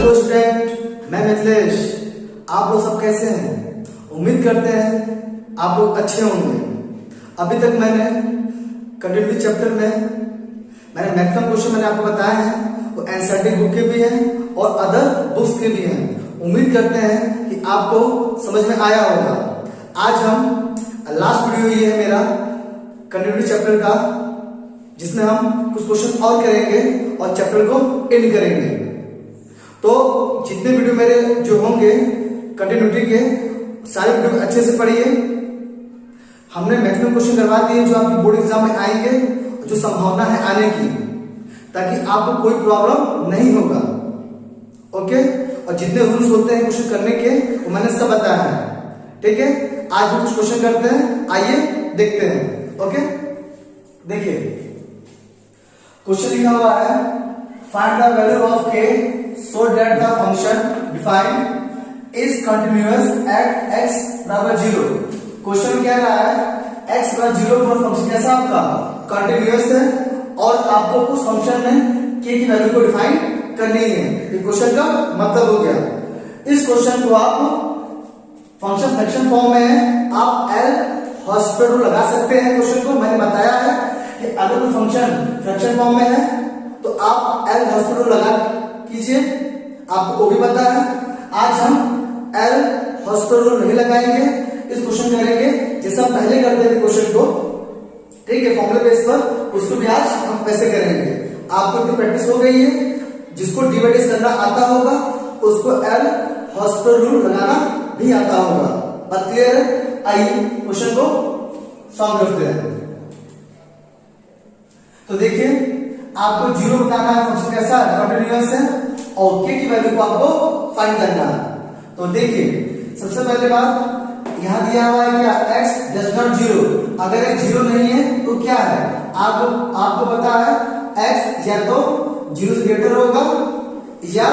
Hello student, मैं मिथिलेश। आप लोग सब कैसे हैं? उम्मीद करते हैं आप लोग अच्छे होंगे। अभी तक मैंने कंटिन्यूटी चैप्टर में मैंने मैक्सिमम क्वेश्चन मैंने आपको बताए हैं, वो एनसीईआरटी बुक के भी हैं और अदर बुक्स के भी हैं। उम्मीद करते हैं कि आपको समझ में आया होगा। आज हम लास्ट वीडियो ये है मेरा कंटिन्यूटी चैप्टर का, जिसमें हम कुछ क्वेश्चन और करेंगे और चैप्टर को एंड करेंगे। तो जितने वीडियो मेरे जो होंगे कंटिन्यूटी के, सारे वीडियो अच्छे से पढ़िए। हमने मैक्सिमम क्वेश्चन करवा दिए जो आपके बोर्ड एग्जाम में आएंगे, जो संभावना है आने की, ताकि आपको कोई प्रॉब्लम नहीं होगा। ओके, और जितने रूल्स होते हैं क्वेश्चन करने के वो मैंने सब बताया है। ठीक है, आज हम कुछ क्वेश्चन करते हैं, आइए देखते हैं। ओके, देखिए क्वेश्चन लिखा हुआ है, find the value of k so that the function defined is continuous at x बराबर 0। क्वेश्चन कह रहा है x बराबर 0 पर फंक्शन कैसा आपका कंटिन्यूअस है और आपको उस फंक्शन में k की वैल्यू को डिफाइन करनी है। ये क्वेश्चन का मतलब हो गया। इस क्वेश्चन को आप फंक्शन फ्रैक्शन फॉर्म में है, आप एल हॉस्पिटल लगा सकते हैं। क्वेश्चन को मैंने बताया है कि अगर कोई फंक्शन फ्रैक्शन फॉर्म में है तो आप एल हॉस्पिटल लगा कीजिए, आपको वो भी पता है। आज हम एल हॉस्पिटल नहीं लगाएंगे, इस क्वेश्चन करेंगे जैसा पहले करते थे क्वेश्चन को, ठीक है, फॉर्मूला बेस पर। उसको भी आज हम कैसे करेंगे, आपको तो प्रैक्टिस हो गई है। जिसको डिवाइड करना आता होगा उसको एल हॉस्पिटल रूल लगाना भी आता होगा। बात क्लियर है? आइए क्वेश्चन को सॉल्व करते हैं। तो देखिए, आपको 0 बताना है, फंक्शन कैसा है कंटिन्यूअस है और k की वैल्यू को आपको फाइंड करना है। तो देखिए, सबसे पहले बात यहां दिया हुआ है क्या, x डज नॉट 0। अगर x 0 नहीं है तो क्या है, आपको पता है x या तो 0 से ग्रेटर होगा या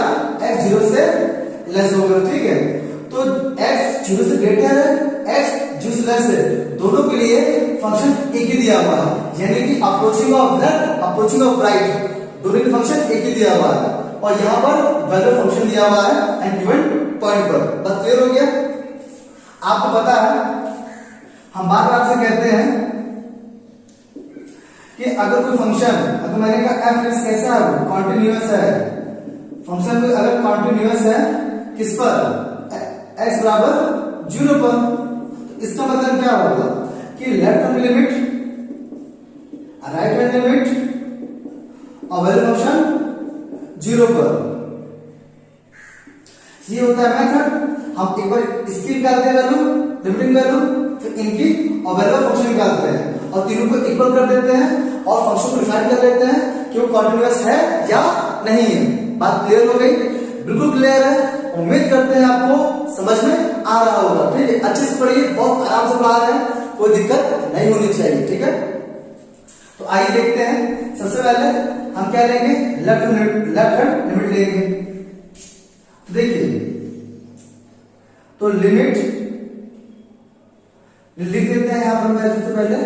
x 0 से लेस होगा। ठीक है, तो x 0 से ग्रेटर है, x 0 से लेस है, दोनों के लिए फंक्शन एक ही दिया हुआ है, यानी कि approaching of left approaching of right, दोनों के फंक्शन एक ही दिया हुआ है। और यहां पर वैल्यू फंक्शन दिया हुआ है एंड गिवन पॉइंट पर। बस क्लियर हो गया? आपको पता है, हम बार बार से कहते हैं कि अगर कोई फंक्शन, अगर मैंने कहा f कैसा है, कॉन्टिन्यूअस है, फंक्शन कोई अगर कॉन्टिन्यूअस है किस पर, x बराबर 0 पर, इसका मतलब क्या होगा कि left hand limit, right hand limit और वैल्यू फंक्शन 0 पर। ये होता है मेथड। हम एक बार इसकी निकालते हैं वैल्यू, लिमिटिंग वैल्यू, फिर इनकी और वैल्यू फंक्शन निकालते हैं और तीनों को इक्वल कर देते हैं और फंक्शन को डिफाइन कर देते हैं कि वो कॉन्टिन्यूअस है या नहीं है। बात क्लियर हो गई? बिल्कुल क्लियर है। उम्मीद करते हैं आपको समझ में आ रहा होगा। ठीक है, अच्छे से पढ़िए, बहुत आराम से पढ़ा रहे हैं, कोई दिक्कत नहीं होनी चाहिए। ठीक है, तो आइए देखते हैं। सबसे पहले हम क्या लेंगे, लेफ्ट हैंड लिमिट लेंगे। देखिए, तो लिमिट लिख देते हैं यहां पर सबसे पहले,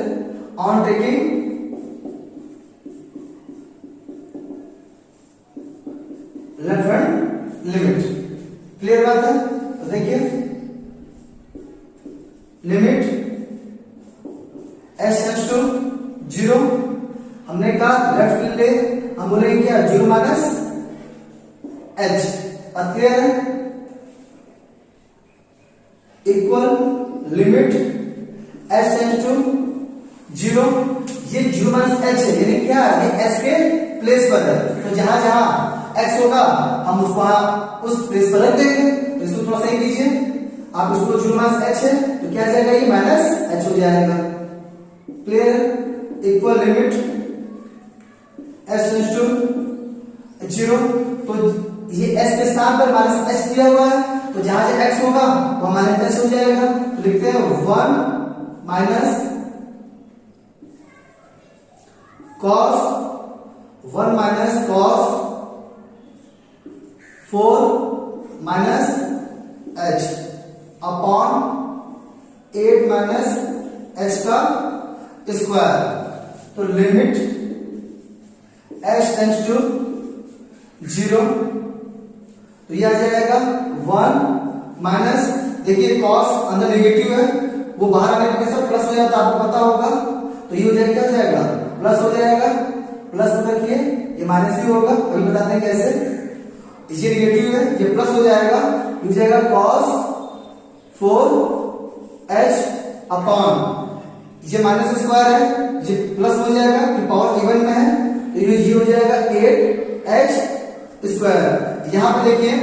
on taking left hand limit. Clear बात है? तो देखिए, लिमिट s टेंड्स टू 0, हमने कहा लेफ्ट ले, हम बोलेंगे क्या, 0 माइनस h। क्लियर है? Equal limit s tends to 0, ये 0 माइनस h है, यानी क्या है, ये s के प्लेस पर है। तो जहां जहां x होगा हम उसको उस प्लेस पर रख देंगे। तो इसको थोड़ा सही कीजिए, आप इसको 0 माइनस h है तो क्या जाएगा, ये माइनस h हो जाएगा। Clear? Equal limit s tends to 0, तो ये s के स्थान पर माइनस h दिया हुआ है, तो जहां जहां x होगा वो माइनस h हो जाएगा। तो लिखते हैं 1 minus cos 4 minus h upon 8 minus h का स्क्वायर। तो लिमिट h टेंड्स टू 0, तो ये आ जाएगा 1 माइनस, देखिए कॉस अंदर नेगेटिव है, वो बाहर आने पर कैसा प्लस हो जाता है आपको पता होगा, तो ये हो जाएगा, क्या हो जाएगा, प्लस हो जाएगा। प्लस मतलब कि ये माइनस ही होगा, अभी बताते हैं कैसे। ये नेगेटिव है, ये प्लस हो जाएगा, हो जाएगा cos 4h अपॉन, ये माइनस स्क्वायर है, ये प्लस हो जाएगा कि पावर इवन में है, तो ये हो जाएगा 8h स्क्वायर। यहां पे देखिए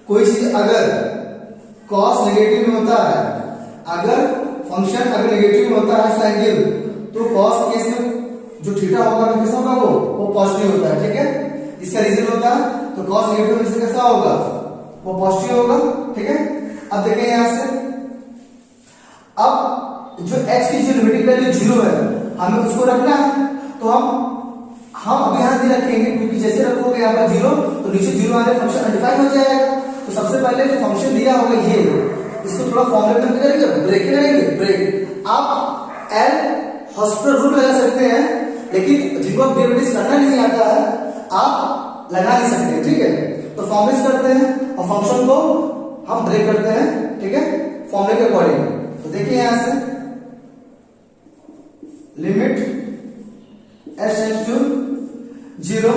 कोई चीज अगर cos नेगेटिव में होता है, अगर फंक्शन अगर नेगेटिव में होता है एंगल, तो cos केस में जो थीटा होगा वो कैसा होगा, वो पॉजिटिव होता है, ठीक है। इसका रीजन होता है, तो cos नेगेटिव में से कैसा होगा, वो पॉजिटिव होगा, ठीक है। अब देखें यहां से, अब जो x की जो लिमिटिंग वैल्यू 0 है, हमें उसको रखना है, तो हम अभी यहां नहीं रखेंगे, क्योंकि जैसे रखोगे यहाँ पर 0 तो नीचे 0 आने फंक्शन अनडिफाइन हो जाएगा। तो सबसे पहले जो फंक्शन दिया होगा ये, इसको थोड़ा फॉर्मुलेट में करेंगे, ब्रेक करेंगे, ब्रेक। आप एल हॉस्पिटल रूल लगा सकते हैं, लेकिन जिनको डेरिवेटिव करना नहीं आता है आप लगा नहीं सकते, ठीक है। तो फॉर्मुलेट करते हैं और फंक्शन को हम ब्रेक करते हैं, ठीक है, फॉर्मूले के अकॉर्डिंग। तो देखिए यहां से लिमिट s टेंड्स टू 0,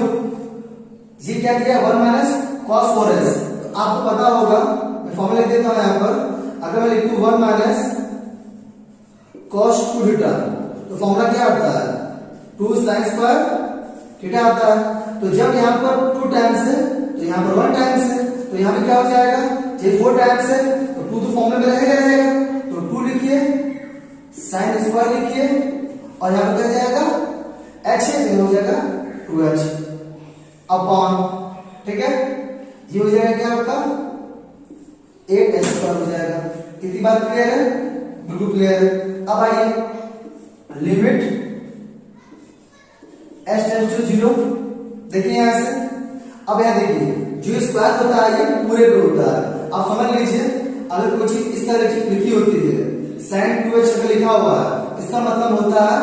ये क्या किया 1 माइनस cos 4s। तो आपको पता होगा, मैं फॉर्मूला लिख देता हूं यहां पर, अगर मैं लिखूं 1 माइनस cos 2 थीटा, तो फॉर्मूला क्या आता है 2 sin स्क्वायर थीटा आता है। तो जब यहां पर 2 टाइम्स है, तो यहां पर 1 टाइम्स है, तो यहां पे क्या हो जाएगा, ये 4 टाइम्स है, तो 2 तो फॉर्मूला में रहेगा, तो 2 लिखिए, sin स्क्वायर लिखिए, और यहां पर क्या जाएगा h है, ये हो जाएगा 2h अपॉन, ठीक है, ये हो जाएगा क्या आपका 8h स्क्वायर हो जाएगा। कितनी बात क्लियर है, बिल्कुल क्लियर है। अब आइए लिमिट s टेंड्स टू 0, देखिए यहां से, अब यहां देखिए जो स्क्वायर होता है ये पूरे पे होता है। आप समझ लीजिए, अगर कोई चीज इस तरह लिखी होती है sin 2h अगर लिखा हुआ है, इसका मतलब होता है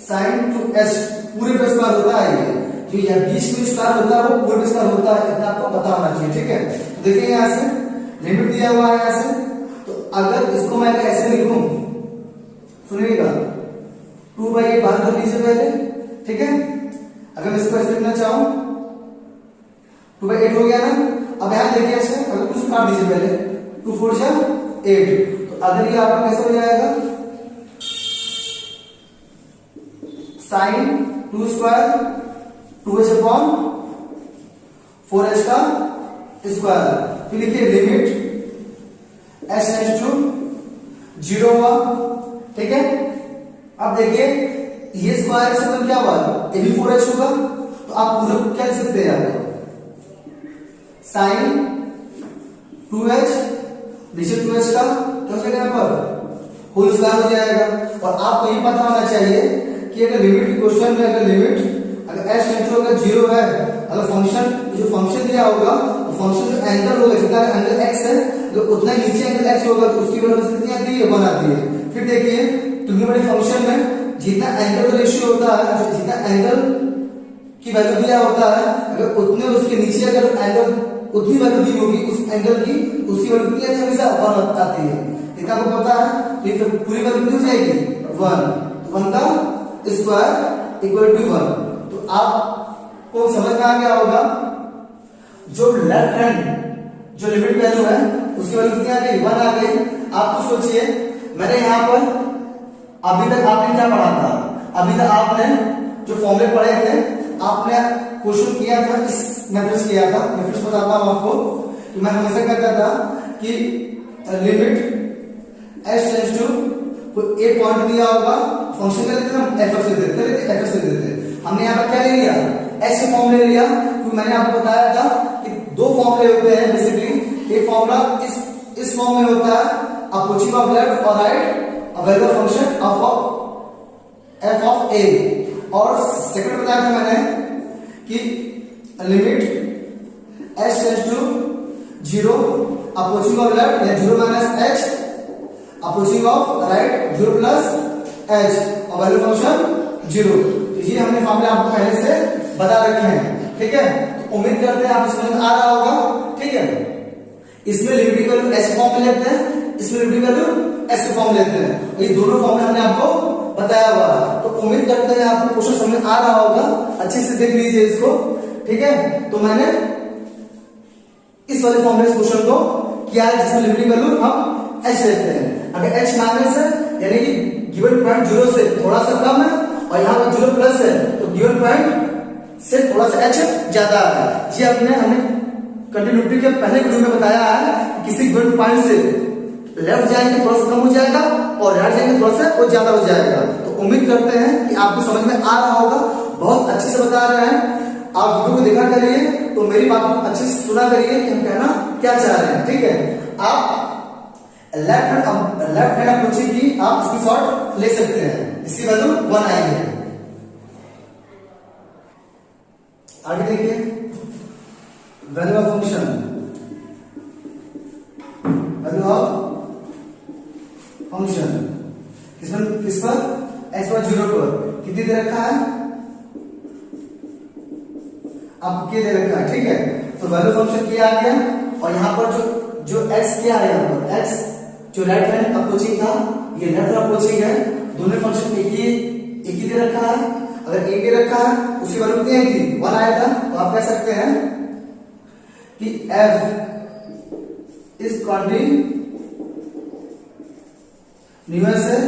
sin 2h पूरे पे स्क्वायर होता है, ये जो यहाँ बीच में स्क्वायर होता है वो पूरे पे स्क्वायर होता है, इतना आपको पता होना चाहिए, ठीक है। तो देखिए यहां से लिमिट दिया हुआ है यहां से, तो अगर इसको मैं ऐसे लिखूं, सुनिएगा 2/8 बाहर कर लीजिए पहले, ठीक है। अगर मैं इसको ऐसे लिखना चाहूं 2/8 हो गया ना। अब यहां देखिए ऐसे, अगर कुछ काट दीजिए पहले, 2 4 जा 8, तो अगर ये आपका कैसे हो जाएगा sin 2 square 2h upon 4h का स्क्वायर। फिर लिखिए लिमिट s टेंड्स टू 0 हुआ, ठीक है। अब देखिए ये स्क्वायर से मतलब क्या हुआ, ये भी 4h होगा, तो आप पूरे क्या लिख सकते हैं, sin 2h नीचे 2h का क्या हो जाएगा, यहाँ पर होल स्क्वायर हो जाएगा। और आपको ये पता होना चाहिए कि अगर लिमिट की क्वेश्चन में अगर लिमिट अगर s टेंड्स टू अगर 0 है, अगर फंक्शन जो फंक्शन दिया होगा, तो फंक्शन जो एंगल होगा, जितना एंगल x है, तो उतना नीचे एंगल x होगा, तो उसकी वैल्यू कितनी आती है 1 आती है। फिर देखिए ट्रिग्नोमेट्रिक फंक्शन में जितना एंगल का रेशियो होता है, जितना एंगल की वैल्यू दिया होता है, अगर उतने उसके नीचे अगर एंगल उतनी वैल्यू दी होगी उस एंगल की, उसकी वैल्यू कितनी आती है, हमेशा 1 आती है, इतना आपको पता है। तो ये पूरी वैल्यू कितनी हो जाएगी 1 का स्क्वायर इक्वल टू 1। तो आपको समझ में आ गया होगा, जो लेफ्ट हैंड जो लिमिट वैल्यू है उसकी वैल्यू कितनी आ गई 1 आ गई। आप तो सोचिए, मैंने यहाँ पर अभी तक आपने क्या पढ़ा था, अभी तक आपने जो फॉर्मूले पढ़े थे, आपने क्वेश्चन किया था, इस मेथड से किया था। मैं फिर बताता हूं आपको कि मैं हमेशा कहता था कि लिमिट s टेंड्स टू कोई एक पॉइंट दिया होगा, फंक्शन का लेते हम f से देते। हमने यहाँ पर क्या ले लिया, s फॉर्म ले लिया, क्योंकि मैंने आपको बताया था कि 2 फॉर्मूले होते हैं बेसिकली। एक फॉर्मूला इस फॉर्म में होता है, अप्रोचिंग ऑफ लेफ्ट और right available function of f of a, और सेकंड बताया था मैंने कि limit s tends to 0 approaching of left या 0 minus h approaching of right 0 plus h और वैल्यू फंक्शन 0। तो ये हमने फॉर्मूला आपको पहले से बता रखे हैं, ठीक है। उम्मीद करते हैं आपको समझ में आ रहा होगा। ठीक है, इसमें लिमिट की वैल्यू एस फॉर्म में लेते हैं, इसमें लिमिट की वैल्यू एस फॉर्म लेते हैं। ये दोनों फॉर्म हमने आपको बताया हुआ है। तो उम्मीद करते हैं आपको क्वेश्चन समझ में आ रहा होगा। अच्छे से देख लीजिए इसको। ठीक है, तो मैंने इस वाले फॉर्म में इस क्वेश्चन को किया है जिसमें लिमिट की वैल्यू हम एच लेते हैं। अगर एच माइनस है यानी कि गिवन पॉइंट 0 से थोड़ा सा कम है और यहाँ पर 0 प्लस है तो गिवन पॉइंट से थोड़ा सा एच ज्यादा है। ये हमें कंटिन्यूटी के पहले वीडियो में बताया है कि किसी गिवन पॉइंट से लेफ्ट जाएंगे थोड़ा सा कम हो जाएगा और राइट जाएंगे थोड़ा सा वो ज्यादा हो जाएगा। तो उम्मीद करते हैं कि आपको समझ में आ रहा होगा। बहुत अच्छे से बता रहे हैं, आप वीडियो को देखा करिए, तो मेरी बात को अच्छे से सुना करिए कि हम कहना क्या चाह रहे हैं। ठीक है, आप लेफ्ट हैंड अप्रोच की आप इसकी शॉर्ट ले सकते हैं, इसकी वैल्यू 1 आएगी। आगे देखिए, value of function, value of function किस पर x पर 0 पर कितनी दे रखा है, आपको क्या दे रखा है। ठीक है, तो वैल्यू फंक्शन क्या आ गया और यहाँ पर जो x क्या है, यहाँ पर x जो राइट हैंड अप्रोचिंग था, ये लेफ्ट अप्रोचिंग है। दोनों फंक्शन एक ही दे रखा है। अगर एक दे रखा है उसकी वैल्यू कितनी आई थी, 1 आया था। तो आप कह सकते हैं कि f इज कॉन्टिन्यूअस है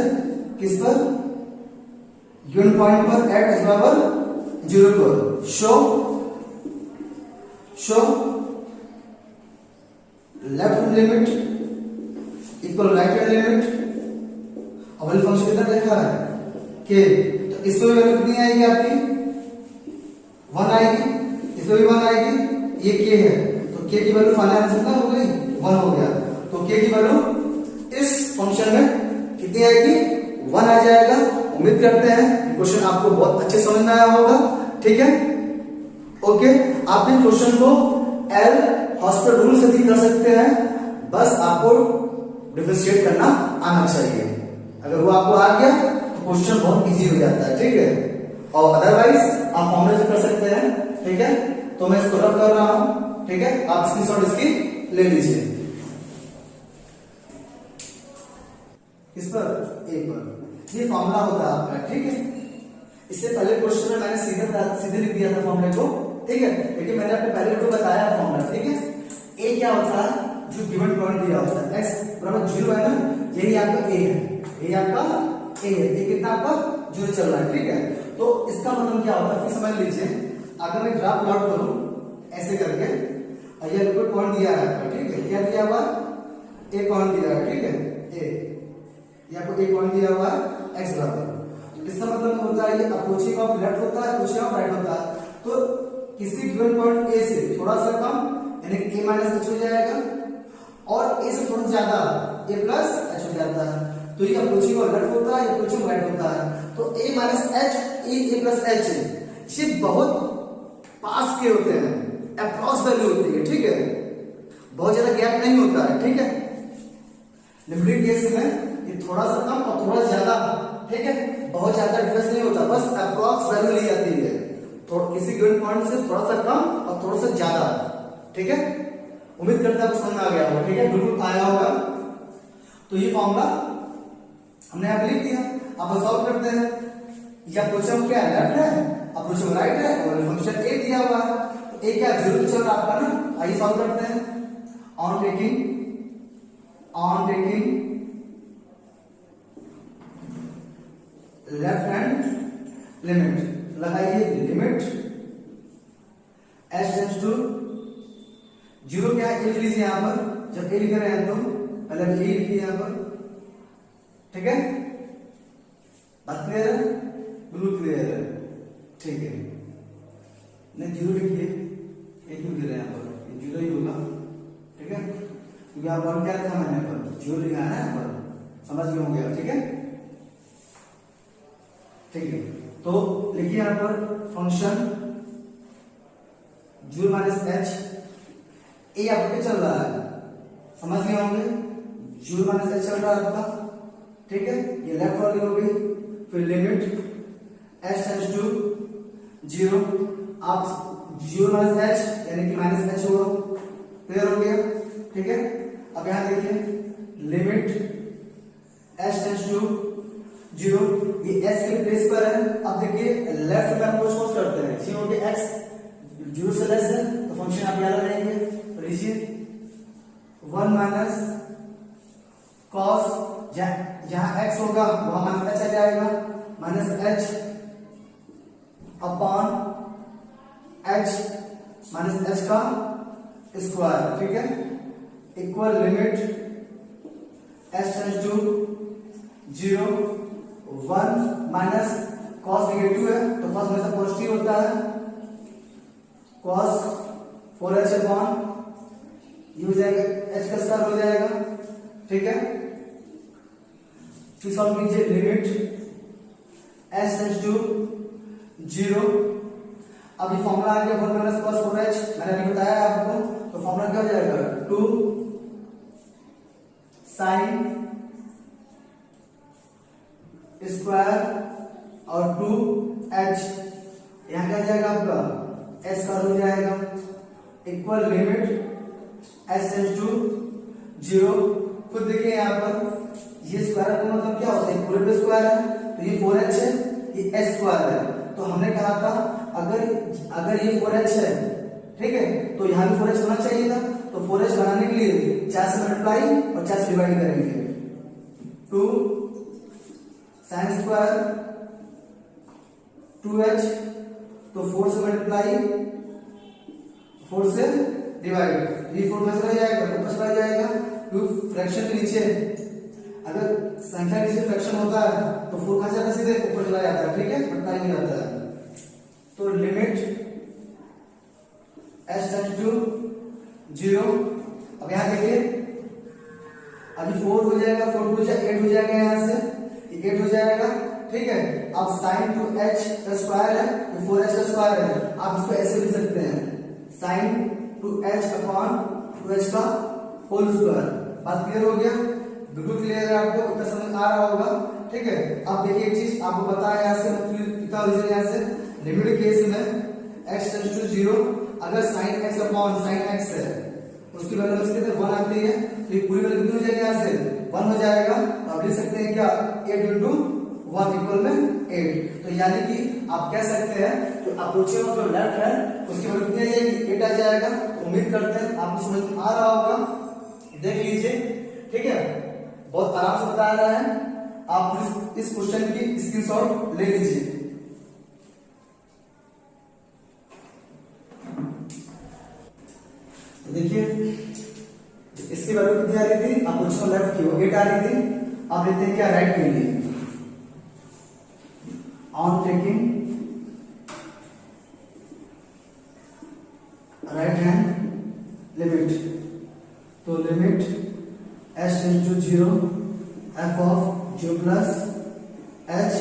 किस पर, गिवन पॉइंट पर एट x बराबर 0 पर। Show left hand limit equal right hand limit. अब वाली फंक्शन कितना देखा है के, तो इसमें वैल्यू कितनी आएगी आपकी, 1 आएगी, इसमें भी 1 आएगी। ये के है तो के की वैल्यू फाइनल आंसर कितना हो गई, 1 हो गया। तो के की वैल्यू इस फंक्शन में कितनी आएगी, 1 आ जाएगा। उम्मीद करते हैं कि क्वेश्चन आपको बहुत अच्छे समझ में आया होगा। ठीक है, ओके, आप इस क्वेश्चन को एल हॉस्पिटल रूल से भी कर सकते हैं, बस आपको डिफरेंशिएट करना आना चाहिए। अगर वो आपको आ गया तो क्वेश्चन बहुत इजी हो जाता है। ठीक है, और अदरवाइज आप फॉर्मूले से कर सकते हैं। ठीक है, तो मैं इसको रफ कर रहा हूं। ठीक है, आप स्क्रीनशॉट इसकी ले लीजिए। इस पर ए पर ये फॉर्मूला होता है आपका। ठीक है, इससे पहले क्वेश्चन में मैंने सीधे लिख दिया था फॉर्मूले को। ठीक है, लेकिन मैंने अपने पहले वीडियो बताया फॉर्मूला। ठीक है, ए क्या होता है, जो गिवन पॉइंट दिया होता है x बराबर 0 है ना, यही आपका ए है, ये आपका ए है। ये कितना आपका 0 चल रहा है। ठीक है, तो इसका मतलब क्या होता है फिर समझ लीजिए। अगर मैं ग्राफ प्लॉट करूं ऐसे करके, ये लिक्विड पॉइंट दिया है आपका। ठीक है, क्या दिया हुआ, ए पॉइंट दिया है। ठीक है, ए आपको ए पॉइंट दिया हुआ है x बराबर। इसका मतलब होता है ये अप्रोचिंग ऑफ लेफ्ट होता है, अप्रोचिंग ऑफ राइट होता है। तो किसी गिवन पॉइंट ए से थोड़ा सा कम यानी a माइनस एच हो जाएगा और a से थोड़ा ज्यादा a प्लस एच हो जाता है। तो ये अप्रोचिंग ऑफ लेफ्ट होता है, अप्रोचिंग राइट होता है। तो a minus H a plus H ये बहुत पास के होते हैं, अप्रॉक्स वैल्यू होती है। ठीक है, बहुत ज्यादा गैप नहीं होता है। ठीक है, लिमिटेड केस में ये थोड़ा सा कम और थोड़ा ज्यादा। ठीक है, बहुत ज्यादा डिफरेंस नहीं होता, बस अप्रॉक्स वैल्यू ली जाती है। तो किसी गिवन पॉइंट से थोड़ा सा कम और थोड़ा सा ज्यादा। ठीक है, उम्मीद करता है समझ में आ गया होगा। ठीक है, बिल्कुल आया होगा। तो ये फॉर्मूला हमने यहाँ लिख दिया, आप सॉल्व करते हैं। या अप्रोच क्या है, लेफ्ट है, अप्रोच राइट है और फंक्शन ए दिया हुआ है। तो ए क्या 0 चल रहा है आपका ना। आइए सॉल्व करते हैं। On taking left hand limit लगाइए, लिमिट एच टेंड्स टू 0 क्या है, ए लिख लीजिए यहां पर। जब ए लिख रहे हैं तो पहले ए लिखिए यहां पर। ठीक है, बात क्लियर है, बिल्कुल क्लियर है। ठीक है, नहीं 0 लिखिए, ए क्यों लिख रहे हैं यहां पर, 0 ही होगा। ठीक है, क्योंकि आप वन क्या लिखा मैंने यहाँ पर, 0 लिखा है ना यहाँ पर, समझ में हो गया। ठीक है, ठीक है, तो लिखिए यहां पर फंक्शन 0 माइनस एच ए आपके चल रहा है, समझ गए होंगे। 0 माइनस एच चल रहा है आपका। ठीक है, ये लेफ्ट वाली हो गई। फिर लिमिट एच टेंड्स टू 0, आप जीरो माइनस एच यानी कि माइनस एच होगा। क्लियर हो गया? ठीक है। अब यहां देखिए limit h tends to zero, ये एच के प्लेस पर है। अब देखिए लेफ्ट में हम कुछ करते हैं, सी हो गया एक्स जीरो से लेस है तो फंक्शन आप याद रहेंगे। तो लीजिए 1 माइनस कॉस, जहां एक्स होगा वहां माइनस एच आ जाएगा, minus h upon h minus h का स्क्वायर। ठीक है, equal limit h tends to zero, 1 minus cos negative है तो कॉस हमेशा पॉजिटिव होता है, कॉस 4h अपॉन ये हो जाएगा एच का स्क्वायर हो जाएगा। ठीक है, फिर सॉल्व कीजिए limit h tends to zero. अब ये फॉर्मूला आ गया 1 माइनस कॉस 4h, मैंने अभी बताया आपको। तो फॉर्मूला क्या हो जाएगा 2 साइन स्क्वायर और 2h, यहां क्या जाएगा आपका एच स्क्वायर हो जाएगा, equal limit h tends to zero. खुद देखिए यहाँ पर ये स्क्वायर का मतलब क्या होता है, पूरे पे स्क्वायर है तो ये 4h है, ये h स्क्वायर है। तो हमने कहा था अगर ये 4h है, ठीक है, तो यहाँ भी 4h होना चाहिए था। तो 4h बनाने के लिए 4 से मल्टीप्लाई और 4 से डिवाइड करेंगे, 2 साइन स्क्वायर 2h, तो 4 से मल्टीप्लाई 4 से डिवाइड, ये 4 में चला जाएगा, ऊपर चला जाएगा। फ्रैक्शन के नीचे अगर संख्या के नीचे फ्रैक्शन होता है तो 4 कहां जाता है, सीधे ऊपर चला जाता है। ठीक है, मल्टीप्लाई नहीं जाता है। तो limit h tends to zero. अब यहां देखिए अभी 4 हो जाएगा, 4 टू 8 हो जाएगा, यहां से 8 हो जाएगा। ठीक है, अब साइन टू h का स्क्वायर है, ये 4h का स्क्वायर है, आप इसको ऐसे लिख सकते हैं sign to h upon 2h का होल स्क्वायर। बात क्लियर हो गया? बिल्कुल क्लियर है, आपको इतना समझ आ रहा होगा। ठीक है, अब देखिए एक चीज आपको बताया यहां से, इतना रीजन यहां से लिमिट केस में x टेंड्स टू जीरो, अगर sin x upon sin x है उसकी वैल्यू बस कितने 1 आती है, तो ये पूरी वैल्यू कितनी हो जाएगी, यहां से 1 हो जाएगा। तो आप लिख सकते हैं क्या 8 into 1 इक्वल में 8। तो यानी कि आप कह सकते हैं जो अप्रोचिंग जो लेफ्ट है उसकी वैल्यू कितनी आ जाएगी, 8 आ जाएगा। उम्मीद करते हैं आपको समझ में आ रहा होगा। देख लीजिए, ठीक है, बहुत आराम से बता रहा है, आप इस क्वेश्चन की स्क्रीनशॉट ले लीजिए। देखिए इसकी वैल्यू कितनी आ रही थी, अप्रोचिंग लेफ्ट की वो 8 आ रही थी। आप लेते हैं क्या राइट के लिए, on taking right hand limit, तो limit h tends to zero f of zero plus h,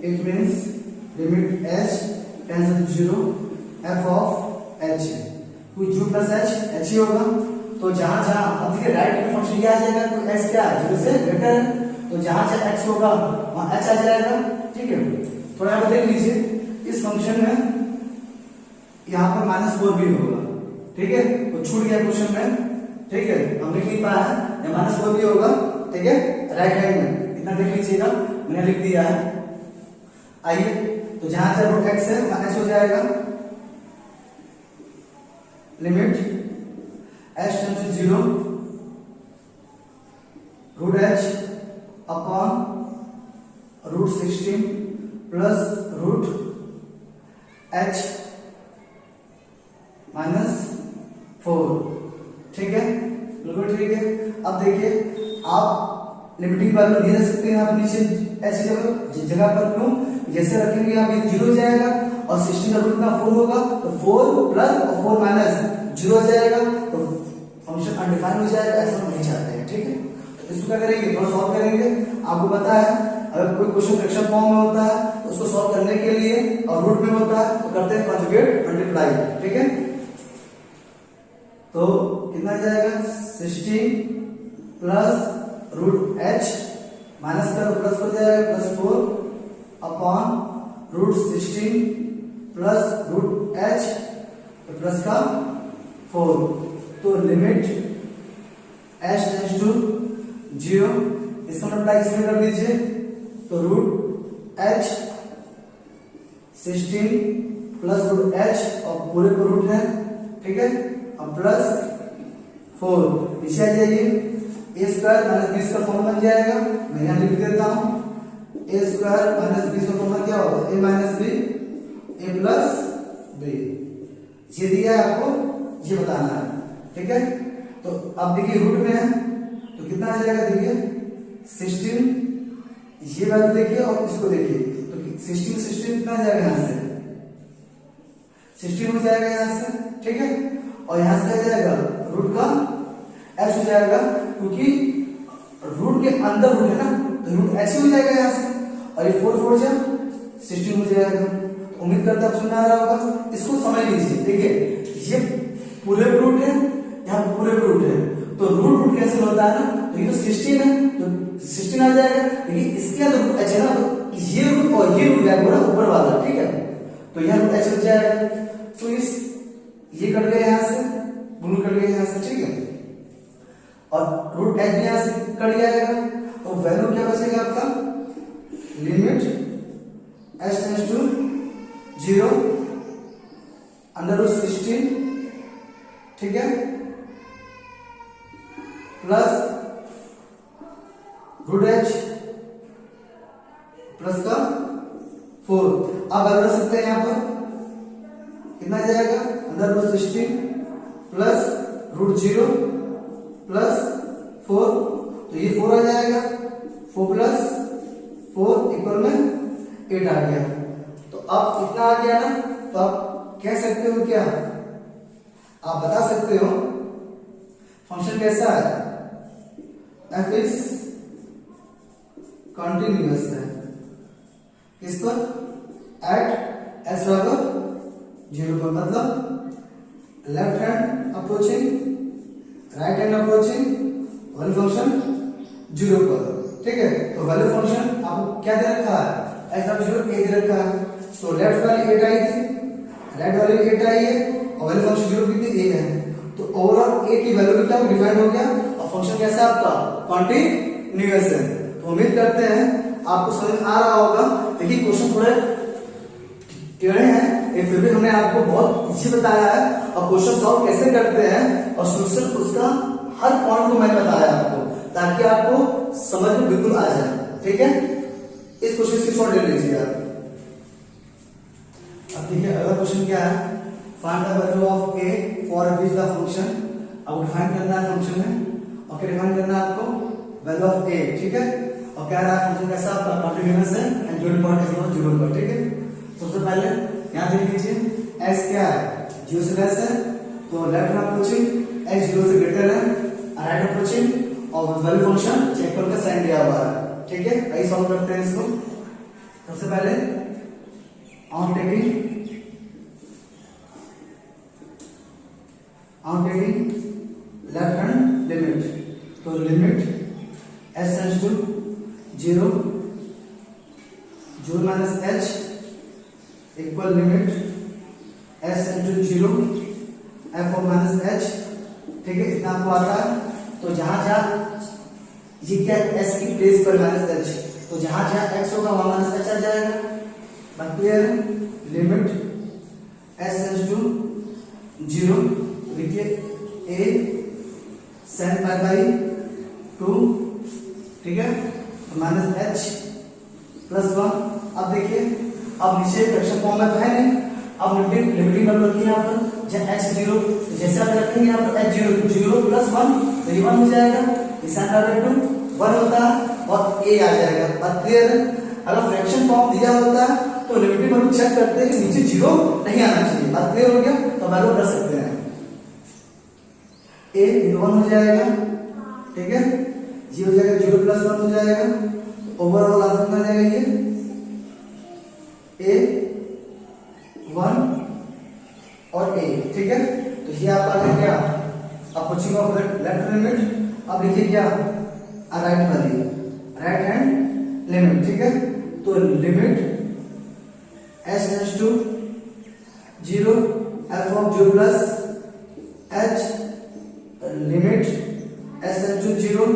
it means limit h tends to zero f of h, तो जीरो प्लस h ही होगा। तो जहां जहां अब देखिए राइट में फंक्शन क्या आ जाएगा, तो h क्या है, जीरो से ग्रेटर है, तो जहां जहां x होगा वहां h आ जाएगा। ठीक है, थोड़ा यहाँ पर देख लीजिए इस फंक्शन में यहाँ पर -4 भी होगा। ठीक है, तो छूट गया क्वेश्चन में। ठीक है, हम लिख नहीं पाया है, -4 भी होगा। ठीक है, राइट हैंड में इतना देख लीजिएगा, मैंने लिख दिया है। आइए, तो जहां जहां रूट x है वहां h हो जाएगा, limit h tends to zero root h upon root 16 plus root h -4। ठीक है, बिल्कुल ठीक है। अब देखिए आप लिमिटिंग वैल्यू नहीं रख सकते हैं, आप नीचे h जगह पर क्यों, जैसे रखेंगे आप ये 0 हो जाएगा और 16 का रूट ना 4 होगा, तो 4 प्लस और 4 माइनस 0 हो जाएगा, तो फंक्शन अनडिफाइंड हो जाएगा, ऐसा हम नहीं चाहते हैं। ठीक है, तो इसको क्या करेंगे, थोड़ा सॉल्व करेंगे। आपको पता है अगर कोई क्वेश्चन फ्रैक्शन फॉर्म में होता है तो उसको सॉल्व करने के लिए और रूट में होता है तो करते हैं कॉन्जुगेट मल्टीप्लाई। ठीक है, तो कितना आ जाएगा 16 प्लस रूट h माइनस का प्लस हो जाएगा +4 upon root 16 plus root h plus का 4, तो लिमिट h टेंड्स टू 0, इसका मल्टीप्लाई इसमें कर दीजिए, तो root h 16 plus root h और पूरे को रूट है, ठीक है, अब प्लस 4 नीचे आ जाइए, a square minus b square form बन जाएगा, मैं यहाँ लिख देता हूँ, a square minus b square form क्या होगा, a minus b a plus b, ये दिया है आपको, ये बताना है, ठीक है। तो अब देखिए रूट में है तो कितना आ जाएगा, देखिए 16, ये वैल्यू देखिए और इसको देखिए, तो 16 कितना आ जाएगा, यहाँ से 16 हो जाएगा यहाँ से, ठीक है, और यहाँ से आ जाएगा रूट का h हो जाएगा, क्योंकि रूट के अंदर रूट है ना, तो रूट h हो जाएगा यहाँ से, और ये 4 जब 16 हो जाएगा। तो उम्मीद करता है समझ में आ रहा होगा, इसको समझ लीजिए, देखिए ये पूरे रूट है, यहाँ पूरे रूट है, तो रूट कैंसिल होता है ना, तो ये तो 16 है, तो 16 आ जाएगा, लेकिन इसके अंदर रूट h है ना, तो ये रूट और ये रूट गया ना ऊपर वाला, ठीक है, तो यहाँ रूट h हो जाएगा, तो इस ये कट गया यहाँ से, ब्लू कट गया यहाँ से, ठीक है, और रूट h भी यहाँ से कट जाएगा, तो वैल्यू क्या बचेगा आपका, limit h tends to 0 under root 16, ठीक है, प्लस रूट h प्लस का 4, आप वैल्यू रख सकते हैं यहाँ पर, कितना जाएगा, under root 16 plus root 0 plus 4, तो ये 4 आ जाएगा, 4 प्लस 4 इक्वल में 8 आ गया, तो अब इतना आ गया ना, तो आप कह सकते हो क्या, आप बता सकते हो फंक्शन कैसा है, f इज कंटिन्यूअस है, किस पर, एट s बराबर 0 पर, मतलब left hand approaching right hand approaching value function 0 पर, ठीक है, तो वैल्यू फंक्शन आपको क्या दे रखा है, x बराबर 0 a दे रखा है, तो लेफ्ट वाली 8 आई थी, राइट वाली 8 आई है, और वैल्यू फंक्शन 0 कितनी a है, तो ओवरऑल a की वैल्यू क्या डिफाइन हो गया, और फंक्शन कैसा है आपका, कॉन्टिन्यूअस है। तो उम्मीद करते हैं आपको समझ आ रहा होगा, देखिए क्वेश्चन थोड़े टेढ़े हैं, ये फिर भी हमने आपको बहुत इजी बताया है, और क्वेश्चन सॉल्व कैसे करते हैं और सोल्यूशन उसका हर पॉइंट को मैंने बताया आपको, ताकि आपको समझ में बिल्कुल आ जाए, ठीक है। इस क्वेश्चन की शॉर्ट ले लीजिए आप। अब देखिए अगला क्वेश्चन क्या है, find the value of a for which the function, आपको डिफाइन करना है फंक्शन में, और क्या डिफाइन करना है आपको, वैल्यू ऑफ a, ठीक है, और क्या रहा फंक्शन कैसा आपका, कॉन्टिन्यूअस है एंड गिवन पॉइंट इज 0 पर, ठीक है। सबसे पहले यहां देख लीजिए x क्या है, 0 से लेस है, तो लेफ्ट हैंड अप्रोचिंग x 0 से ग्रेटर है, राइट अप्रोचिंग, और वैल्यू फंक्शन चेक करके साइन दिया हुआ है, ठीक है। आइए सॉल्व करते हैं इसको। सबसे पहले on taking left hand limit, तो limit s tends to 0 minus h equal limit s tends to 0 f of minus h, ठीक है, इतना आपको आता है। तो जहां जहां ये क्या s की प्लेस पर माइनस h, तो जहां जहां x होगा वहां माइनस h आ जाएगा, बात क्लियर है। लिमिट s टेंड्स टू 0, देखिए a sin पाई बाई 2, ठीक है, माइनस h प्लस 1। अब देखिए अब नीचे फ्रैक्शन फॉर्म में तो है नहीं, अब लिमिटिंग वैल्यू रखिए यहाँ पर, जब h 0, जैसे आप रखेंगे यहाँ पर h 0 प्लस 1, तो ये 1 हो जाएगा, इस अंडर रूट 1 होता है और a आ जाएगा, बात क्लियर है। अगर फ्रैक्शन फॉर्म दिया होता है तो लिमिटिंग वैल्यू चेक करते हैं कि नीचे 0 नहीं आना चाहिए, बात क्लियर हो गया, तो वैल्यू रख सकते हैं, a 1 हो जाएगा, ठीक है, ये हो जाएगा 0 प्लस 1 हो जाएगा, तो ओवरऑल आंसर कितना आ जाएगा, ये a 1 और a, ठीक है। तो ये आपका आ गया अप्रोचिंग ऑफ लेफ्ट लिमिट। अब देखिए क्या राइट वाली, राइट हैंड लिमिट, ठीक है, तो limit s tends to 0 f of of 0 plus h limit s tends to 0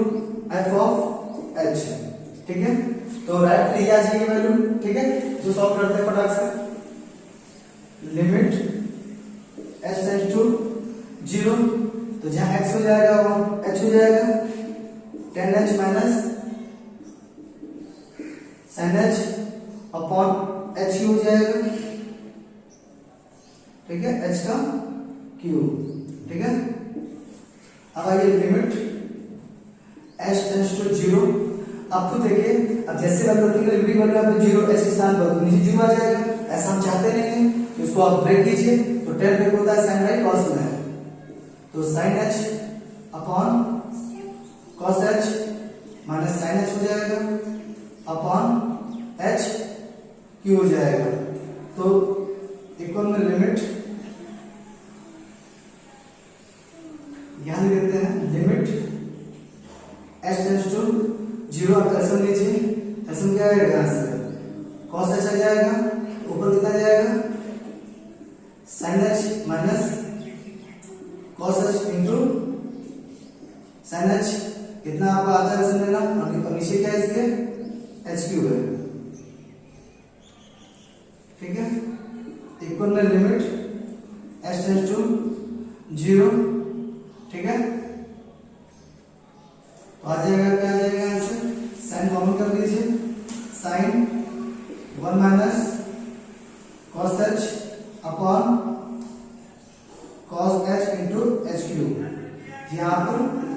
f of h। ठीक है, तो राइट लिया जाएगी वैल्यू। ठीक है, जो सॉल्व करते हैं फटाक से, लिमिट s टेंड्स टू 0, तो जहां x हो जाएगा वहां h हो जाएगा, tan h minus sin h upon h हो जाएगा। ठीक है, h का क्यूब। ठीक है, अब आइए लिमिट h टेंड्स टू 0। अब खुद देखिए, अब जैसे हम रखेंगे लिमिट वैल्यू आप 0 h के स्थान पर, तो नीचे 0 आ जाएगा। ऐसा हम चाहते नहीं हैं, तो इसको आप ब्रेक कीजिए, तो tan ब्रेक होता है sin बाई cos में, तो sin h upon cos h minus sin h हो जाएगा अपॉन h क्यू हो जाएगा। तो इक्वल में लिमिट ध्यान देते हैं, लिमिट h टेंड्स टू 0, आप एलसीएम लीजिए, एलसीएम क्या आएगा यहां से cos h आ जाएगा, ऊपर कितना जाएगा sin h minus cos h into sin h, कितना आपका आता है एलसीएम लेना, और नीचे क्या है इसके h क्यूब है। ठीक है, इक्वल में लिमिट h टेंड्स टू 0। ठीक है, तो आ जाएगा, क्या आ जाएगा यहां से साइन कॉमन कर दीजिए, sine 1 minus cos h upon cos h into h cube, यहां पर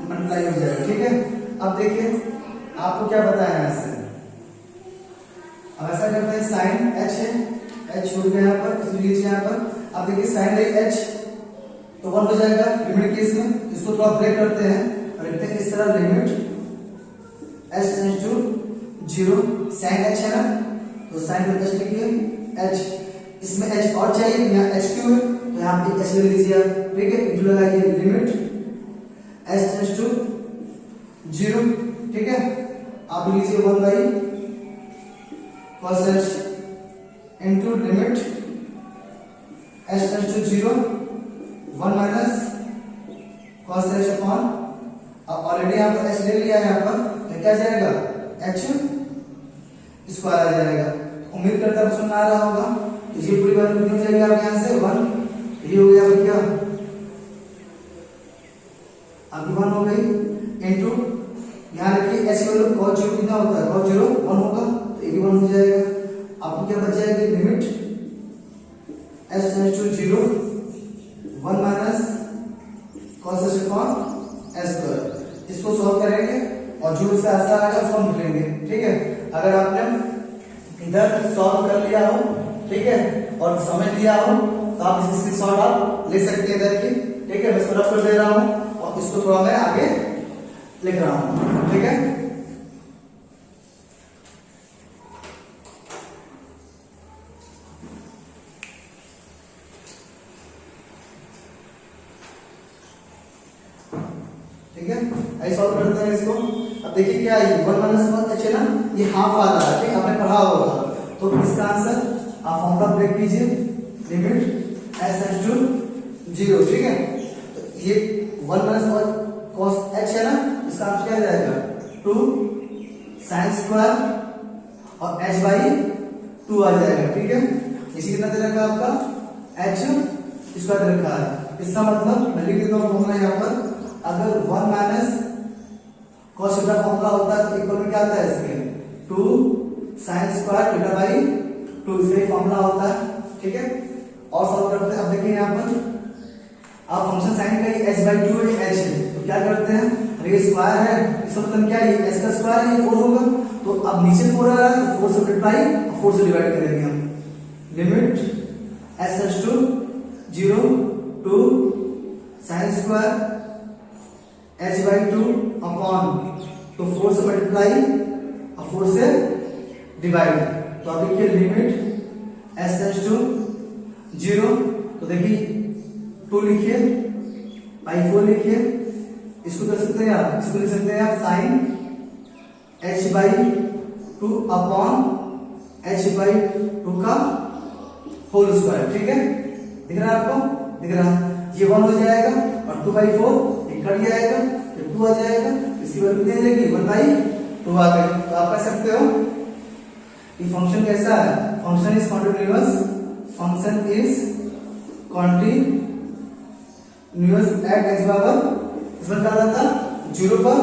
मल्टीप्लाई हो जाएगा। ठीक है, अब देखिए आपको क्या बताया यहां से, अब ऐसा करते हैं, साइन h है, h छोड़ गया यहाँ पर, इसलिए लीजिए यहाँ पर। अब देखिए साइन बाई h तो 1 हो जाएगा लिमिट केस में, इसको थोड़ा ब्रेक करते हैं और लिखते हैं इस तरह, limit h tends to 0, sin h है ना, तो sin पर h लिखिए h, इसमें h और चाहिए, यहाँ h क्यू है, तो यहाँ पे h ले लीजिए आप। ठीक है, इंटू लगाइए लिमिट h टेंड्स टू 0। ठीक है, आप लीजिए 1 by cos h into limit h tends to 0, 1 minus cos h upon, अब ऑलरेडी यहाँ पर h ले लिया है यहाँ पर, तो क्या जाएगा h स्क्वायर आ जाएगा। उम्मीद करता हूं समझ में आ रहा होगा। तो ये पूरी वैल्यू कितनी हो जाएगी आपके यहाँ से 1, ये हो गया क्या, अभी 1 हो गई, इंटू यहाँ रखिए h वैल्यू cos 0 कितना होता है, cos 0 1 होगा, तो ये भी 1 हो जाएगा। आपको क्या बच जाएगी, limit h tends to 0, 1 minus cos h upon s square. इसको सॉल्व करेंगे और जो इसका आंसर आएगा उसको हम लिखेंगे। ठीक है, अगर आपने इधर सॉल्व कर लिया हो, ठीक है, और समझ लिया हो, तो आप इसकी स्क्रीनशॉट आप ले सकते हैं इधर की। ठीक है, मैं इसको रफ कर दे रहा हूं और इसको थोड़ा मैं आगे लिख रहा हूं। ठीक है, ठीक है, ऐसे सॉल्व करते हैं इसको। अब देखिए क्या है, 1 माइनस cos h है ना, ये हाफ आ रहा है। ठीक है, आपने पढ़ा होगा, तो इसका आंसर आप फॉर्मूला ब्रेक कीजिए, लिमिट h टेंड्स टू 0। ठीक है, तो ये 1 माइनस cos h है ना, इसका आंसर क्या जाएगा 2 sin स्क्वायर और h बाई 2 आ जाएगा। ठीक है, इसी कितना दे रखा है आपका h स्क्वायर दे रखा है। इसका मतलब मैं लिख देता हूं फॉर्मूला यहाँ पर, अगर 1 माइनस cos थीटा फॉर्मूला होता है तो इक्वल में क्या आता है इसके 2 sin स्क्वायर थीटा बाई 2, इसका ही फॉर्मूला होता है। ठीक है, और सॉल्व करते हैं। अब देखिए यहाँ पर आप फंक्शन साइन का h बाई 2 है, h है, तो क्या करते हैं, अरे ये स्क्वायर है, इसका मतलब क्या है, h का स्क्वायर है, ये 4 होगा, तो अब नीचे 4 आ रहा है तो 4 से मल्टीप्लाई और 4 से डिवाइड करेंगे हम। Limit h tends to 0 2 sin square h by 2 upon, तो 4 से मल्टीप्लाई और 4 से डिवाइड, तो अब देखिए लिमिट h टेंड्स टू 0, तो देखिए 2 लिखिए बाई 4 लिखिए, इसको कर सकते हैं आप, इसको लिख सकते हैं आप sine h by 2 upon h by 2 का होल स्क्वायर। ठीक है, दिख रहा है आपको, दिख रहा, ये 1 हो जाएगा और 2/4 ये कट जाएगा, फिर 2 आ जाएगा, इसकी वैल्यू कितनी आ जाएगी 1/2 आ गई। तो आप कह सकते हो ये फंक्शन कैसा है, function is continuous, function is continuous at x बराबर इसमें क्या था 0 पर,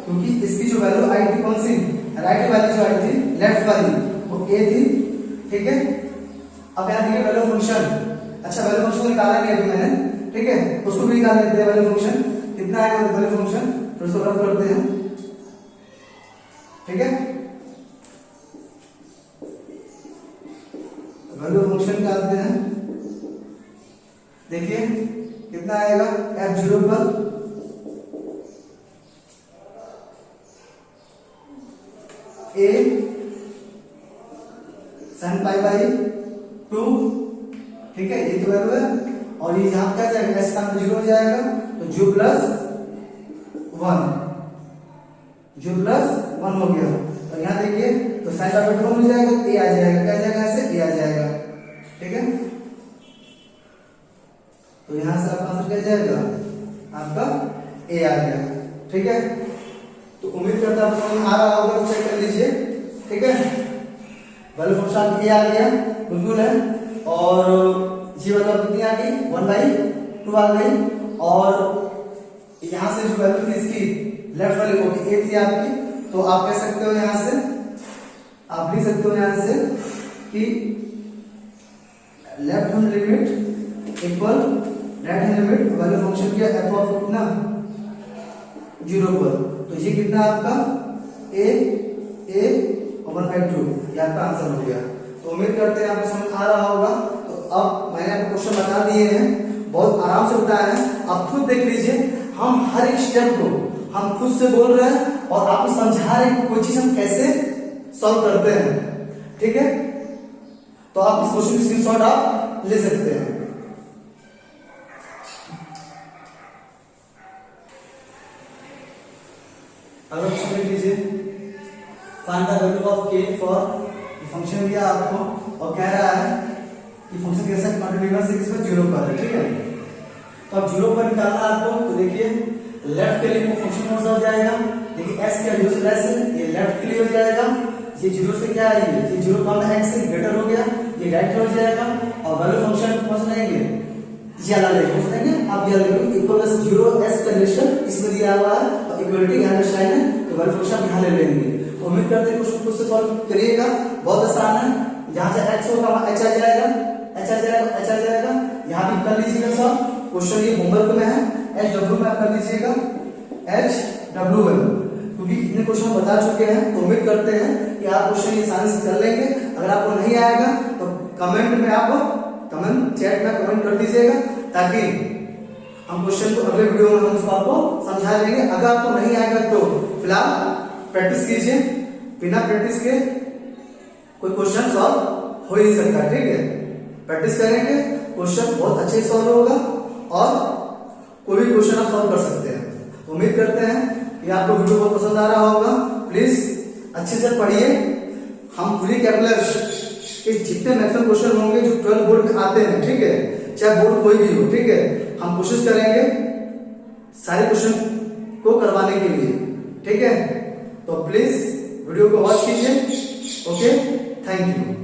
क्योंकि इसकी जो वैल्यू आई थी कौन सी, राइट वाली जो आई थी लेफ्ट वाली वो a थी, ठीक है। अब यहाँ देखिए वैल्यू फंक्शन, अच्छा वैल्यू फंक्शन निकाला नहीं अभी मैंने, ठीक है, उसको भी निकाल लेते हैं। वैल्यू फंक्शन कितना आएगा वैल्यू फंक्शन, तो इसको रफ करते हैं, ठीक है। वैल्यू फंक्शन निकालते हैं, देखिए कितना आएगा f0 पर a sin π/2, ठीक है, ये तो वैल्यू है। और ये यहां क्या जाएगा s का 0 हो जाएगा, तो जो प्लस 1 हो गया। और यहाँ देखिए तो sin π/2 हो जाएगा, a आ जाएगा, क्या जाएगा ऐसे a आ जाएगा, ठीक है। तो यहां से आपका आंसर क्या जाएगा, आपका a आ गया, ठीक है। तो उम्मीद करता हूं समझ में आ रहा होगा, तो चेक कर लीजिए, ठीक है। वैल्यू फंक्शन a आ गया, बिल्कुल है। और ये वैल्यू कितनी आ गई 1/2 आ गई, और यहां से जो वैल्यू थी इसकी लेफ्ट वाली वो भी a थी आपकी, तो आप कह सकते हो यहां से, आप लिख सकते हो यहां से कि left hand limit equal right hand limit value function किया f ऑफ कितना 0 पर, तो ये कितना आपका a और 1/2, ये आपका आंसर हो गया। तो उम्मीद करते हैं आपको समझ आ रहा होगा। तो अब मैंने आपको क्वेश्चन बता दिए हैं, बहुत आराम से बताया है, आप खुद देख लीजिए। हम हर एक स्टेप को हम खुद से बोल रहे हैं और आपको समझा रहे हैं कोई चीज हम कैसे सॉल्व करते हैं, ठीक है। तो आप इस क्वेश्चन की स्क्रीनशॉट आप ले सकते हैं। अगर क्वेश्चन लिख लीजिए, find the value of k for function दिया आपको और कह रहा है कि फंक्शन कैसा कॉन्टिन्यूअस है, किसमें 0 पर है, ठीक है। तो अब 0 पर निकालना आपको, तो देखिए लेफ्ट के लिए फंक्शन कौन सा हो जाएगा, देखिए s क्या 0 से लेस है, ये लेफ्ट के लिए हो जाएगा, ये 0 से क्या है, ये 0 कम है, x से ग्रेटर हो गया, ये राइट हो जाएगा। और वैल्यू फंक्शन कौन सा लेंगे, ये वाला लेंगे, कौन सा लेंगे आप, ये लेंगे इक्वल 0 s का रिलेशन इसमें दिया हुआ है और इक्वलिटी यहां पे साइन है, तो वैल्यू फंक्शन यहां ले लेंगे। तो उम्मीद करते हैं क्वेश्चन खुद से सॉल्व करिएगा, बहुत आसान है। जहां से x होगा वहां h आ जाएगा, यहां भी कर लीजिएगा सॉल्व। क्वेश्चन ये होमवर्क में है, HW में आप कर लीजिएगा, HW, क्योंकि इतने क्वेश्चन बता चुके हैं। तो उम्मीद करते हैं कि आप क्वेश्चन ये आसानी से कर लेंगे। अगर आपको नहीं आएगा तो कमेंट में आप कमेंट चैट में कमेंट कर दीजिएगा, ताकि हम क्वेश्चन को अगले वीडियो में हम आपको समझा देंगे। अगर आपको नहीं आएगा तो फिलहाल प्रैक्टिस कीजिए, बिना प्रैक्टिस के कोई क्वेश्चन सॉल्व हो ही नहीं सकता, ठीक है। प्रैक्टिस करेंगे, क्वेश्चन बहुत अच्छे से सॉल्व होगा और कोई भी क्वेश्चन आप सॉल्व कर सकते हैं। तो उम्मीद करते हैं कि आपको वीडियो बहुत पसंद आ रहा होगा। प्लीज अच्छे से पढ़िए। हम पूरी कैलकुलस के जितने मैक्सिमम क्वेश्चन होंगे जो 12 बोर्ड में आते हैं, ठीक है, चाहे बोर्ड कोई भी हो, ठीक है, हम कोशिश करेंगे सारे क्वेश्चन को करवाने के लिए, ठीक है। तो प्लीज वीडियो को वॉच कीजिए। Okay, thank you.